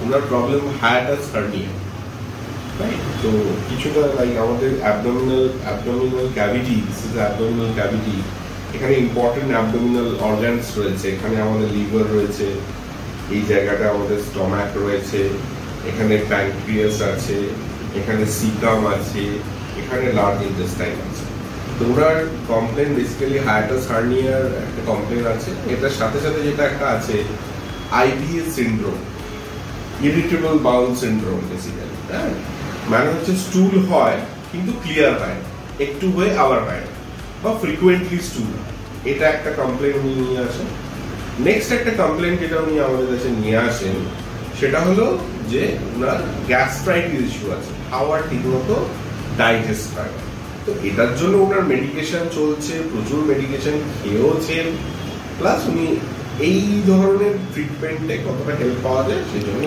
ওনার problem hiatus hernia, right? তো কিছুটা like আমাদের abdominal cavity, this is abdominal cavity. এখানে ইম্পর্টেন্ট অ্যাবডোমিনাল অর্গানস রয়েছে, এখানে আমাদের লিভার রয়েছে, এই জায়গাটা আমাদের স্টমাক রয়েছে, এখানে প্যানক্রিয়াস আছে, এখানে সিকাম আছে, এখানে লার্জ ইন্টেস্টাইন আছে। তো ওনার কমপ্লেন বেসিক্যালি হায়াটাস হার্নিয়ার একটা কমপ্লেন আছে। এটার সাথে সাথে যেটা একটা আছে IBS syndrome, irritable bowel syndrome basically. হ্যাঁ, মানে হচ্ছে স্টুল হয় কিন্তু ক্লিয়ার হয়, একটু হয়ে আবার হয় না, বা ফ্রিকুয়েন্টলি স্টুল। এটা একটা কমপ্লেন উনি নিয়ে আসেন। নেক্সট একটা কমপ্লেন যেটা উনি আমাদের কাছে নিয়ে আসেন সেটা হলো যে ওনার গ্যাস্ট্রাইটিস ইস্যু আছে, খাওয়ার ঠিকমতো ডাইজেস্ট হয়। তো এটার জন্য ওনার মেডিকেশন চলছে, প্রচুর মেডিকেশন খেয়েওছেন, প্লাস উনি এই ধরনের ট্রিটমেন্টে কতটা হেল্প পাওয়া যায় সেই জন্য